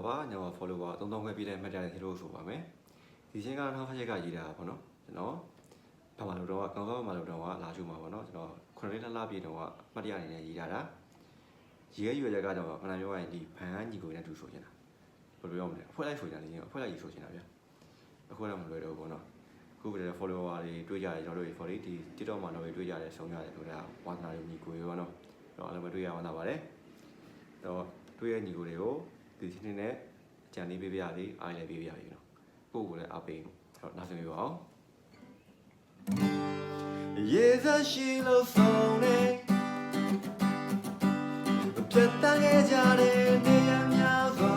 ပါညော follower 3000ခွဲပြည့်တဲ့မှတ်တရတဲ့ hero ဆိုပါမယ်ဒီချင်းက2000ချက်ကရေးတာပေါ့နော်ကျွန်တော်ဘာမှလို့တော့ကောင်းကောင်းမှလို့တော့လာရှုမှာပေါ့နော်ကျွန်တော်9ရက်လပြည့်တော့မှတ်တရအနေနဲ့ရေးထားတာရေးရွယ်ချက်ကတော့ခဏပြောရရင်ဒီဘန်ကညီကိုနဲ့တူဆိုချင်တာဘယ်လိုပြောမလဲအဖွဲလိုက်ဆိုချင်တယ်အဖွဲလိုက်ရေးဆိုချင်တာဗျအခုတော့မလွယ်တော့ဘူးပေါ့နော်ခုပဲ follower တွေတွေ့ကြတယ်ကျွန်တော်တို့ follow ဒီ TikTok မှာတော့တွေ့ကြတယ်ဆုံးရတယ်ဆိုတာဝါသနာတွေညီကိုရောပေါ့နော်တော့အဲ့လိုပဲတွေ့ရအောင်လာပါတယ်တော့တွေ့ရညီကိုတွေကိုဒီချင်းနဲ့ကြံလေးပေးပြရလေးအားလည်းပေးပြရပြီနော်ပို့ကိုလည်းအားပေးတော့နောက်ဆုံးပြပါအောင်ရေစရှိလို့ဆုံးနေပြတ်တန်းခဲ့ကြတဲ့နေရာများစွာ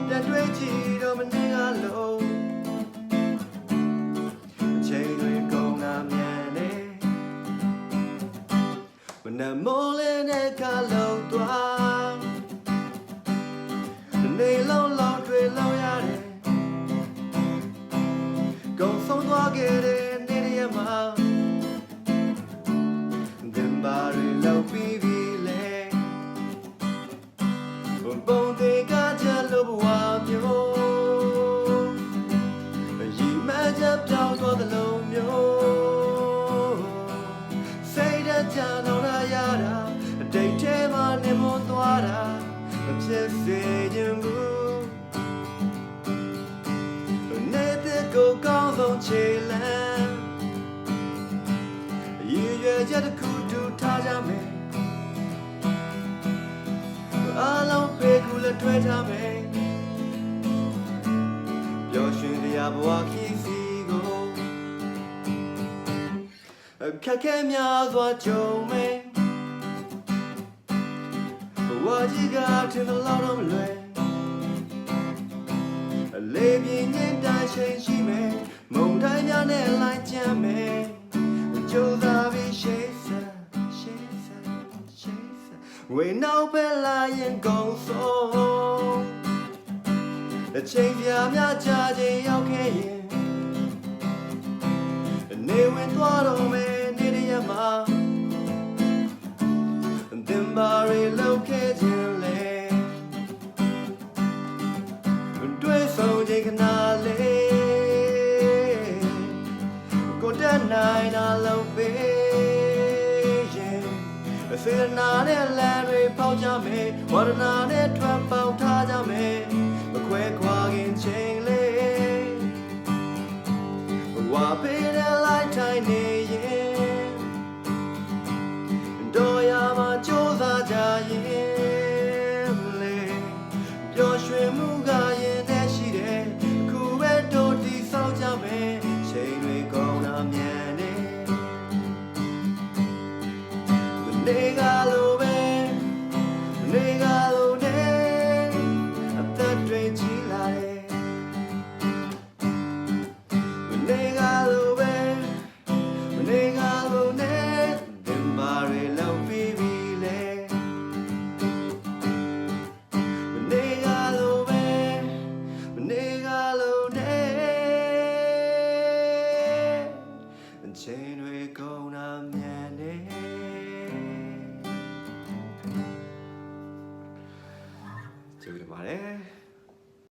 ပြန်တွေ့ကြည့်တော့မနေကလုံးအချိန်တွေကုန်တာမြန်နေမနက်မိုးလင်းတဲ့ကလုံးသွားနေလုံးလုံးတွေလုံးရတယ်ကုန်ဆုံးသွားခဲ့တဲ့နေရာမှာဒင်ဘာရီလောက်ပြီးပြီလေပုံသေးကကြလို့ဘဝမျိုးရီမချက်ပြောင်းသွားတဲ့လုံးမျိုးစိတ်ဓာတ်ကြတော့ရတာအတိတ်ထဲမှာနေမသွားတာမဖြစ်စေချင်ဘူးနေတဲ့ကိုကောင်းဆုံးခြေလမ်းရည်ရွယ်ချက်တစ်ခုတူထားကြမယ်အားလုံးဖေးကူလည်းတွေ့ထားမယ်ပျော်ရွှင်တရားဘဝခီးစီကိုအခက်ခဲများစွာကြုံမယ်ဘဝကြီးကထင်သလောက်တော့မလွယ်အလေးပြင်းရင်တိုင်းချိန်ရှိမယ်မုန်တိုင်းများနဲ့လိုက်ကြမ်းမယ်ကြိုးစားပြီးရှေ့ဆက်ဝေနောက်ပဲလာရင်ကုန်ဆုံးအချိန်ပြများကြာချိန်ရောက်ခဲ့ရင်နေဝင်သွားတော့မယ်နေရမှာသင်ပါရီလောက်ခဲ့ခြင်းလေတွေ့ဆုံချိန်ခဏလေးကိုတက်နိုင်တာလောက်ပဲစေနာနဲ့လမ်းတွေပေါက်ကြမယ်ဝါဒနာနဲ့ထွက်ပေါက်ထားကြမယ်မခွဲခွာခင်ချိန်လေးဝါပေးတဲ့လိုက်ထိုင်နေရင်တော်ရမှာကြိုးစားကြရင်လေပျော်ရွှင်မှုကရင်နဲ့ရှိတယ်ခုပဲတို့တီဆောက်ကြမယ်ချိန်တွေကုန်တာမြန်နေနေကလိုပဲ